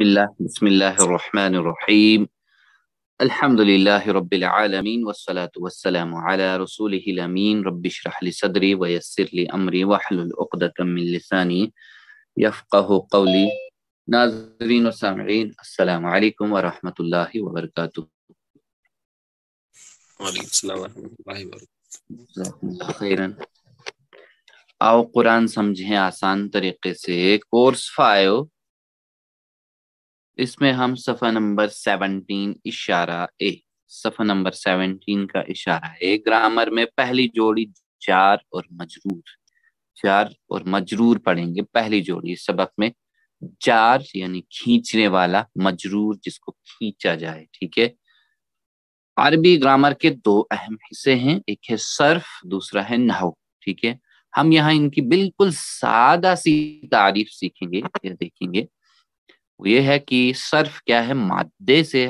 بسم الله الرحمن الرحيم. الحمد لله رب العالمين والصلاة والسلام على رسوله الأمين. رب اشرح لي صدري ويسر لي أمري واحلل عقدة من لساني يفقه قولي. ناظرین و سامعین، السلام علیکم ورحمۃ اللہ وبرکاتہ. وعلیکم السلام ورحمۃ اللہ وبرکاتہ. جزاکم اللہ خیرن. آؤ قرآن سمجھیں آسان طریقے سے، کورس 5. اس میں ہم صفحہ نمبر 17 اشارہ اے، صفحہ نمبر 17 کا اشارہ اے. گرامر میں پہلی جوڑی جار اور مجرور پڑھیں گے. پہلی جوڑی اس سبق میں جار یعنی کھینچنے والا، مجرور جس کو کھینچا جائے. ٹھیک ہے. عربی گرامر کے دو اہم حصے ہیں، ایک ہے صرف، دوسرا ہے نحو. ٹھیک ہے. ہم یہاں ان کی بالکل سادہ سی تعریف سیکھیں گے یا دیکھیں گے. وہ یہ ہے کہ صرف کیا ہے، مادے سے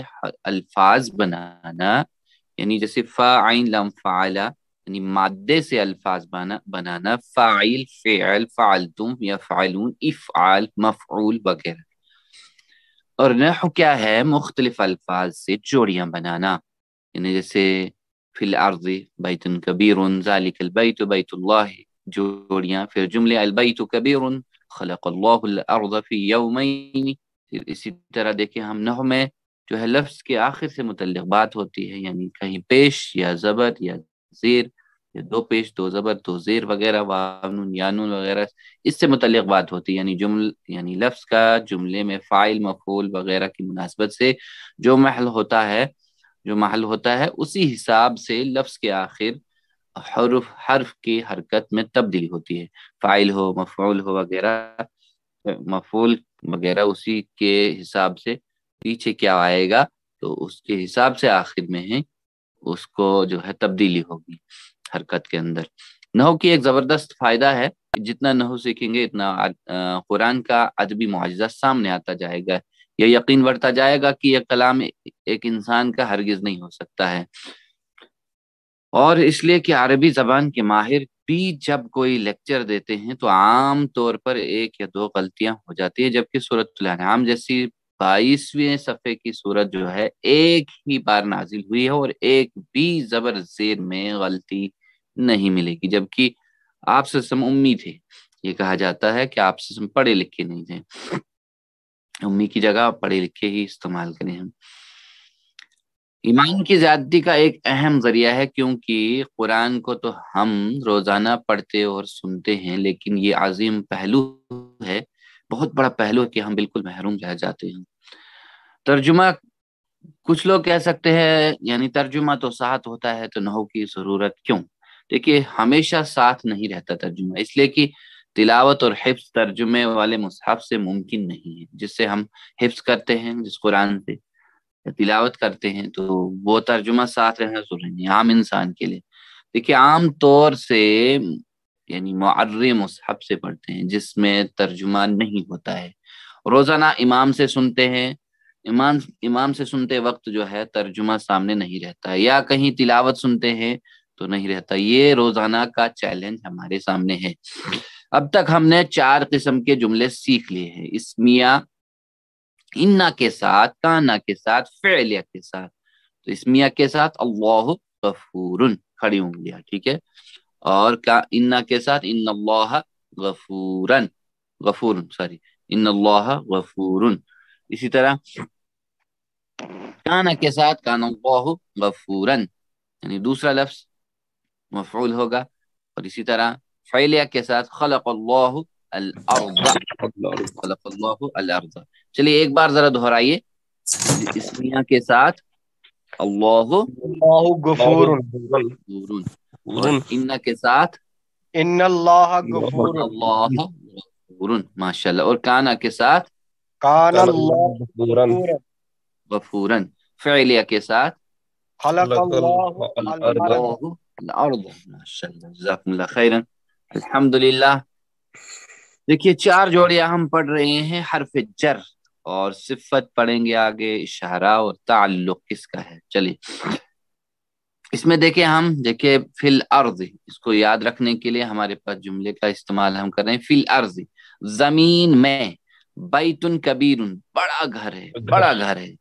الفاظ بنانا، یعنی جیسے فاعل لم فعلا، یعنی مادے سے الفاظ بنانا، فاعل فعل فعلتم یفعلون افعال مفعول وغیرہ. اور نحو کیا ہے، مختلف الفاظ سے جوڑیاں بنانا، یعنی جیسے فی الارض بیت کبیر ذالک البیت بیت اللہ، جوڑیاں. پھر جملے البیت کبیر خلق اللہ الارض فی یومین. پھر اسی طرح دیکھیں ہم نحو میں جو ہے لفظ کے آخر سے متعلق بات ہوتی ہے، یعنی کہیں پیش یا زبر یا زیر، یا دو پیش دو زبر دو زیر وغیرہ، واو یا نون وغیرہ، اس سے متعلق بات ہوتی ہے. یعنی لفظ کا جملے میں فاعل مفعول وغیرہ کی مناسبت سے جو محل ہوتا ہے اسی حساب سے لفظ کے آخر حرف کی حرکت میں تبدیلی ہوتی ہے. فاعل ہو، مفعول ہو وغیرہ، مفعول وغیرہ اسی کے حساب سے پیچھے کیا آئے گا تو اس کے حساب سے آخر میں ہے اس کو جو ہے تبدیلی ہوگی حرکت کے اندر. نحو کی ایک زبردست فائدہ ہے، جتنا نحو سیکھیں گے اتنا قرآن کا ادبی معجزہ سامنے آتا جائے گا. یہ یقین بڑھتا جائے گا کہ یہ کلام ایک انسان کا ہرگز نہیں ہو سکتا ہے. اور اس لیے کہ عربی زبان کے ماہر بھی جب کوئی لیکچر دیتے ہیں تو عام طور پر ایک یا دو غلطیاں ہو جاتی ہیں، جبکہ سورۃ الانعام جیسی 22ویں صفحے کی سورت جو ہے ایک ہی بار نازل ہوئی ہے اور ایک بھی زبر زیر میں غلطی نہیں ملے گی. جبکہ آپ سے امی تھے، یہ کہا جاتا ہے کہ آپ سے پڑھے لکھے نہیں تھے. امی کی جگہ پڑھے لکھے ہی استعمال کریں ہم. ایمان کی زیادتی کا ایک اہم ذریعہ ہے، کیونکہ قرآن کو تو ہم روزانہ پڑھتے اور سنتے ہیں، لیکن یہ عظیم پہلو ہے، بہت بڑا پہلو ہے کہ ہم بالکل محروم رہ جاتے ہیں. ترجمہ، کچھ لوگ کہہ سکتے ہیں یعنی ترجمہ تو ساتھ ہوتا ہے تو نحو کی ضرورت کیوں؟ دیکھیے ہمیشہ ساتھ نہیں رہتا ترجمہ، اس لیے کہ تلاوت اور حفظ ترجمے والے مصحف سے ممکن نہیں ہے. جس سے ہم حفظ کرتے ہیں، جس قرآن سے تلاوت کرتے ہیں، تو وہ ترجمہ ساتھ رہنا ضروری نہیں عام انسان کے لیے. دیکھیے عام طور سے یعنی معرّ مصحف سے پڑھتے ہیں جس میں ترجمہ نہیں ہوتا ہے. روزانہ امام سے سنتے ہیں، امام سے سنتے وقت جو ہے ترجمہ سامنے نہیں رہتا ہے، یا کہیں تلاوت سنتے ہیں تو نہیں رہتا. یہ روزانہ کا چیلنج ہمارے سامنے ہے. اب تک ہم نے 4 قسم کے جملے سیکھ لیے ہیں، اسمیہ انا کے ساتھ، کانا کے ساتھ، فعلیہ کے ساتھ. تو اسمیہ کے ساتھ اللہ غفور کھڑی انگلیاں، ٹھیک ہے. اور انا کے ساتھ ان اللہ ان اللہ غفور. اسی طرح کانا کے ساتھ کان اللہ غفورا، یعنی دوسرا لفظ مفعول ہوگا. اور اسی طرح فعلیہ کے ساتھ خلق اللہ الارض، خلق اللہ الارض. چلیے ایک بار ذرا دہرائیے. اسمیہ کے ساتھ اللہ غفور، اور ان کے ساتھ ان اللہ غفور، اللہ غفور. ماشاءاللہ. اور کانا کے ساتھ کان اللہ غفورا. فعلیہ کے ساتھ خلق اللہ الارض. الارض. ماشاءاللہ، جزاکم اللہ خیرا. الحمدللہ. دیکھیے 4 جوڑیاں ہم پڑھ رہے ہیں. حرف جر اور صفت پڑھیں گے آگے، اشارہ اور تعلق کس کا ہے. چلیے اس میں دیکھیں فی الارض، اس کو یاد رکھنے کے لیے ہمارے پاس جملے کا استعمال ہم کر رہے ہیں. فی الارض، زمین میں. بیتن کبیرن بڑا گھر ہے، بڑا گھر ہے.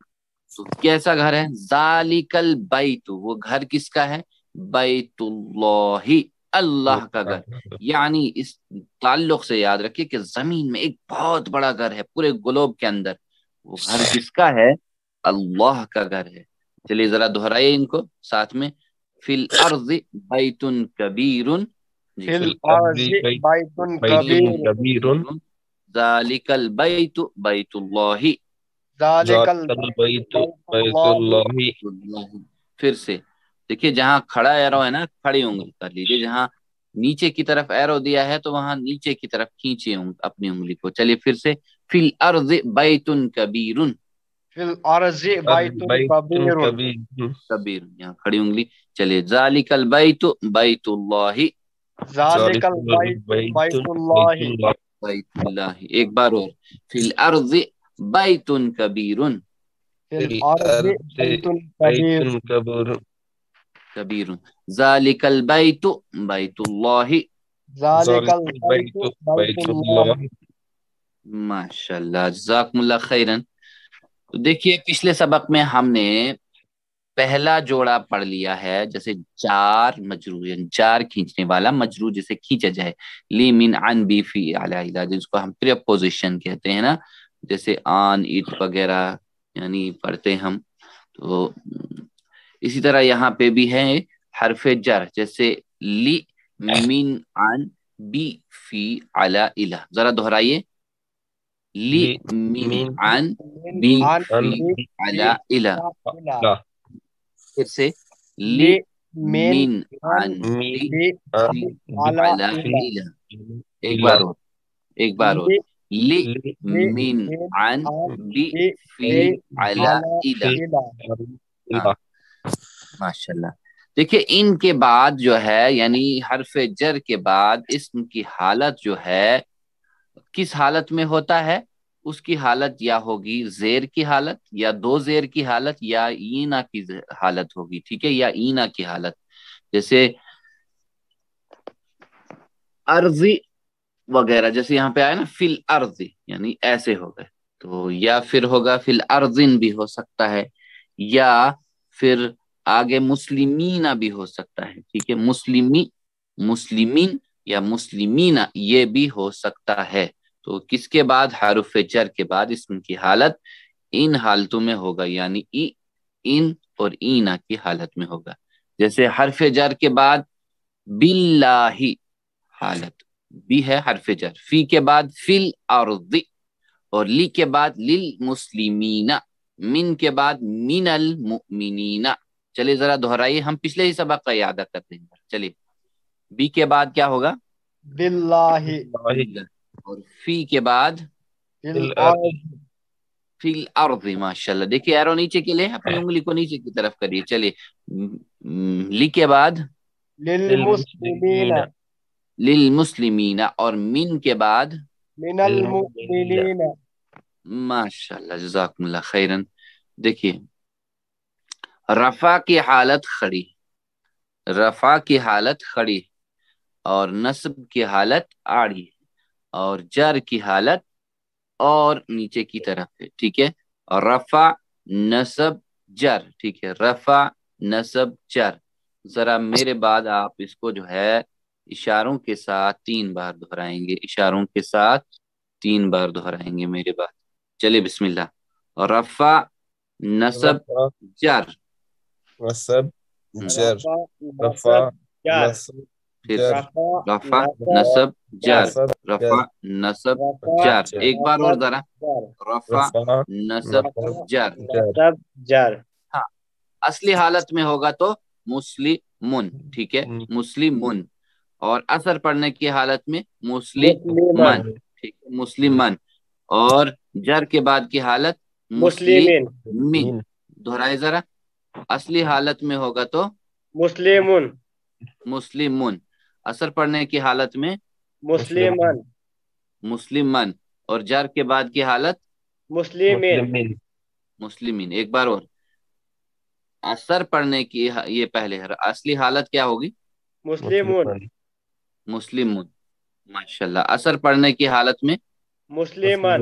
تو کیسا گھر ہے؟ ذالکل بیت، وہ گھر کس کا ہے؟ بیت اللہ، اللہ کا گھر. یعنی اس تعلق سے یاد رکھیے کہ زمین میں ایک بہت بڑا گھر ہے پورے گلوب کے اندر. وہ گھر کس کا ہے؟ اللہ کا گھر ہے. چلیے ذرا دہرائیے ان کو ساتھ میں. فی الارض بیت کبیر، فی الارض بیت کبیر ذالک البیت بیت اللہ. ذالک البیت بیت اللہ. اللہ. پھر سے دیکھیے، جہاں کھڑا ایرو ہے نا، کھڑی انگلی کر لیجیے. جہاں نیچے کی طرف ایرو دیا ہے تو وہاں نیچے کی طرف کھینچے اپنی انگلی کو. چلیے پھر سے. فی الارض بیت کبیر، فی الارض بیت کبیر کبیر یہاں کھڑی انگلی. چلیے ذالک البیت بیت اللہ، ذالک البیت بیت اللہ. بیت اللہ. ایک بار اور. فی الارض بیت کبیر، فی الارض بیت کبیر کبیر ذالک البیت بیت اللہ. ذالک البیت بیت اللہ. ماشاء اللہ، جزاکم اللہ خیرن. تو دیکھیے پچھلے سبق میں ہم نے پہلا جوڑا پڑھ لیا ہے، جیسے جار مجرور، یعنی جار کھینچنے والا مجرور جسے کھینچا جائے. لی من عن بی فی علی، جس کو ہم پریپوزیشن کہتے ہیں نا، جیسے آن اٹ وغیرہ یعنی پڑھتے ہم. تو اسی طرح یہاں پہ بھی ہے حرف جر، جیسے لی من عن بی فی علی الہ. ذرا دہرائیے. لی من عن بی فی علی الہ. پھر سے. لی من عن بی فی علی الہ. ایک بار اور، ایک بار اور. لی من عن بی فی علی الہ. ماشاء اللہ. دیکھیے ان کے بعد جو ہے، یعنی حرف جر کے بعد اسم کی حالت جو ہے کس حالت میں ہوتا ہے؟ اس کی حالت یا ہوگی زیر کی حالت، یا دو زیر کی حالت، یا اینا کی حالت ہوگی. ٹھیک ہے، یا اینا کی حالت. جیسے ارضی وغیرہ، جیسے یہاں پہ آیا نا فی الارض، یعنی ایسے ہو گئے. تو یا پھر ہوگا فی الارضن بھی ہو سکتا ہے، یا پھر آگے مسلمین بھی ہو سکتا ہے. ٹھیک ہے، مسلمین یا مسلمین یہ بھی ہو سکتا ہے. تو کس کے بعد؟ حرف جر کے بعد اسم کی حالت ان حالتوں میں ہوگا، یعنی ان اور اینا کی حالت میں ہوگا. جیسے حرف جر کے بعد باللہ حالت بھی ہے حرف جر. فی کے بعد فی الارض، اور لی کے بعد للمسلمین، من کے بعد من المؤمنین. چلیے ذرا دہرائیے، ہم پچھلے ہی سبق کا یاد کرتے ہیں. چلیے. بی کے بعد کیا ہوگا؟ باللہ. اور فی کے بعد فی الارض. فی الارض. ماشاء اللہ. دیکھیے ایرو نیچے کے لیے اپنی انگلی کو نیچے کی طرف کریے. چلیے. لی کے بعد للمسلمین. للمسلمین، اور من کے بعد من المؤمنین. ماشاء اللہ، جزاکم اللہ خیرن. دیکھیے رفع کی حالت کھڑی، رفع کی حالت کھڑی، اور نصب کی حالت آڑی، اور جر کی حالت اور نیچے کی طرف ہے. ٹھیک ہے، اور رفع نصب جر. ٹھیک ہے، رفع نصب جر. ذرا میرے بعد آپ اس کو جو ہے اشاروں کے ساتھ 3 بار دہرائیں گے، اشاروں کے ساتھ 3 بار دہرائیں گے میرے بعد. چلے بسم اللہ. رفع نصب جر، نصب جر، رفع نصب پھر جر، رفع نصب جر، رفع نصب جر. ایک بار اور ذرا. رفع رفع نصب جر. جر. ہاں، اصلی حالت میں ہوگا تو مسلمن. ٹھیک ہے، مسلمن. اور اثر پڑھنے کی حالت میں مسلمن. ٹھیک ہے، مسلمن. اور جر کے بعد کی حالت مسلمین. دہرائے ذرا. اصلی حالت میں ہوگا تو مسلمون. مسلمن. اثر پڑھنے کی حالت میں مسلمان. مسلمن. اور جر کے بعد کی حالت مسلمین. مسلمین. ایک بار اور. اثر پڑھنے کی یہ پہلے اصلی حالت کیا ہوگی؟ مسلمون. مسلمون. ماشاء اللہ. اثر پڑھنے کی حالت میں مسلمان.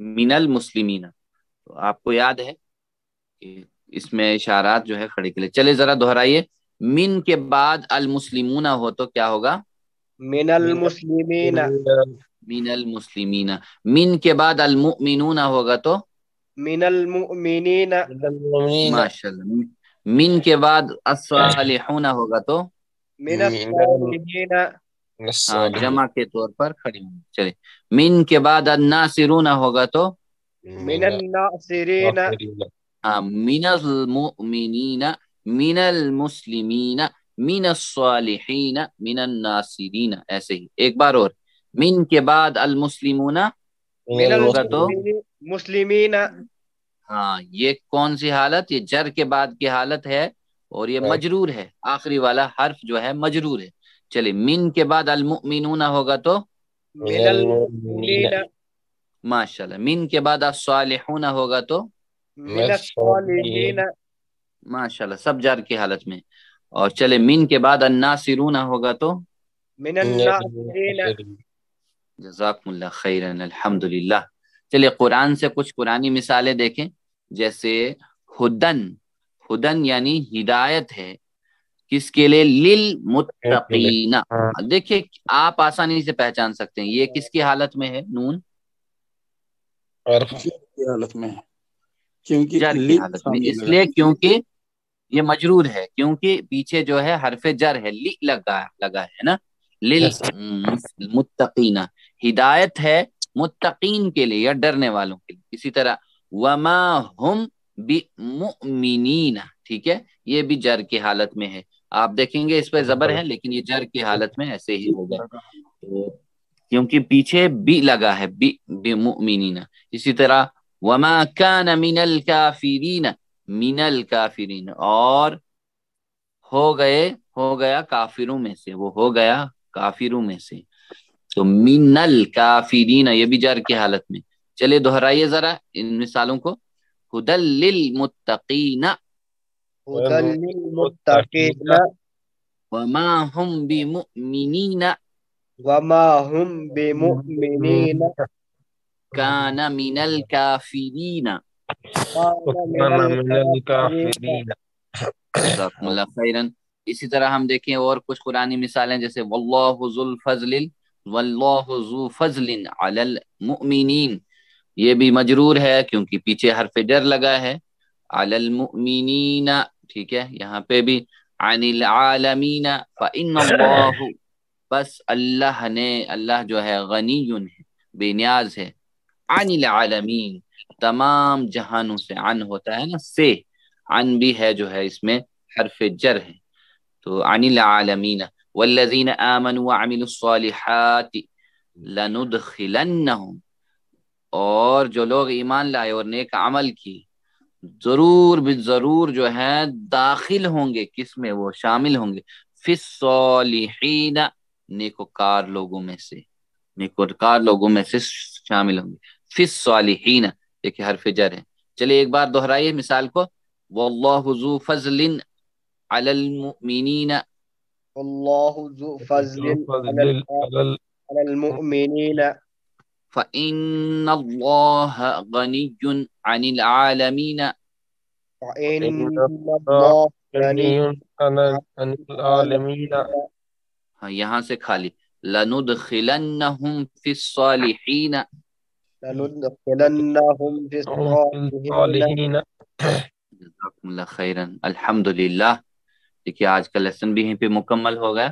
من المسلمین. تو آپ کو یاد ہے کہ اس میں اشارات جو ہے کھڑے کے لیے. چلے ذرا دہرائیے. من کے بعد المسلمون ہو تو کیا ہوگا؟ من المسلمین. من المسلمین. من کے بعد المؤمنون ہوگا تو من المؤمنین. ماشاءاللہ. من کے بعد الصالحون ہوگا تو من الصالحین. ہاں جمع کے طور پر کھڑی ہوں. چلے. من کے بعد الناصرون ہوگا تو من الناصرین. ہاں من المؤمنین من المسلمین من الصالحین من الناصرین. ایسے ہی ایک بار اور. من کے بعد المسلمون من ہوگا تو المسلمین. ہاں یہ کون سی حالت؟ یہ جر کے بعد کی حالت ہے اور یہ مجرور ہے. آخری والا حرف جو ہے مجرور ہے. چلے. من کے بعد المؤمنون ہوگا تو من المؤمنین. ماشاءاللہ. من کے بعد الصالحون ہوگا تو من الصالحین. ماشاءاللہ سب جر کی حالت میں. اور چلے. من کے بعد الناصرون ہوگا تو من الناصرین. جزاکم اللہ خیرا. الحمدللہ. چلیے قرآن سے کچھ قرآنی مثالیں دیکھیں. جیسے ہدن. ہدن یعنی ہدایت ہے. کس کے لیے؟ للمتقین. دیکھیں آپ آسانی سے پہچان سکتے ہیں یہ کس کی حالت میں ہے. نون کی حالت میں ہے کیونکہ جر کی حالت میں. اس لیے کیونکہ یہ مجرور ہے. کیونکہ پیچھے جو ہے حرف جر ہے. لی لگا ہے نا. للمتقین. ہدایت ہے متقین کے لیے یا ڈرنے والوں کے لیے. اسی طرح وما ہم بمؤمنین. ٹھیک ہے. یہ بھی جر کی حالت میں ہے. آپ دیکھیں گے اس پہ زبر ہے لیکن یہ جر کی حالت میں ایسے ہی ہوگا کیونکہ پیچھے بی لگا ہے. بمؤمنین. اسی طرح وما کان من الکافرین. من الکافرین. اور ہو گیا کافروں میں سے. وہ ہو گیا کافروں میں سے. تو من الکافرین یہ بھی جر کی حالت میں. چلے دہرائیے ذرا ان مثالوں کو. ہدل للمتقین هدى للمتقین. وما هم بمؤمنین وما هم بمؤمنین. کان من الکافرین. كان من الكافرین. جزاکم اللہ خیرا. اسی طرح ہم دیکھیں اور کچھ قرآنی مثالیں جیسے واللہ ذو الفضل واللہ ذو فضل علی المؤمنین. یہ بھی مجرور ہے کیونکہ پیچھے حرف جر لگا ہے. علی المؤمنین. ٹھیک ہے. یہاں پہ بھی عن العالمین. فإن اللہ. بس اللہ جو ہے غنی ہے بے نیاز ہے. عن العالمین تمام جہانوں سے. عن ہوتا ہے نا سے. عن بھی ہے جو ہے اس میں حرف جر ہے. تو عن العالمین. والذین آمنوا وعملوا الصالحات لندخلنہم. اور جو لوگ ایمان لائے اور نیک عمل کی ضرور جو ہے داخل ہوں گے. کس میں؟ وہ شامل ہوں گے. فی الصالحین. نیکوکار لوگوں میں سے. نیکوکار لوگوں میں سے شامل ہوں گے. فی الصالحین ایک حرف جر ہے. چلیے ایک بار دہرائیے مثال کو. واللہ ذو فضل علی المؤمنین. واللہ ذو فضل علی المؤمنین. فإن الله غنی عن العالمین. فإن اللہ غنی عن العالمین. ہاں یہاں سے خالی. لندخلنہم فی الصالحین. لندخلنہم فی الصالحین. جزاکم اللہ خیرا. الحمدللہ. دیکھیے آج کا لیسن بھی یہیں پہ مکمل ہو گیا.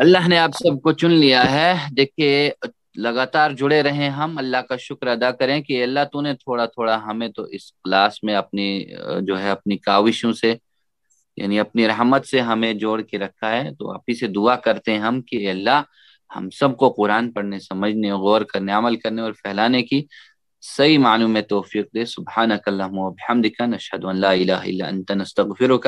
اللہ نے آپ سب کو چن لیا ہے. دیکھیے لگاتار جڑے رہیں. ہم اللہ کا شکر ادا کریں کہ اللہ تو نے تھوڑا تھوڑا ہمیں تو اس کلاس میں اپنی جو ہے اپنی کاوشوں سے یعنی اپنی رحمت سے ہمیں جوڑ کے رکھا ہے. تو آپ ہی سے دعا کرتے ہیں ہم کہ اللہ ہم سب کو قرآن پڑھنے سمجھنے غور کرنے عمل کرنے اور پھیلانے کی صحیح معنوں میں توفیق دے. سبحانک اللہم و بحمدک نشہد ان لا الہ الا انت نستغفرک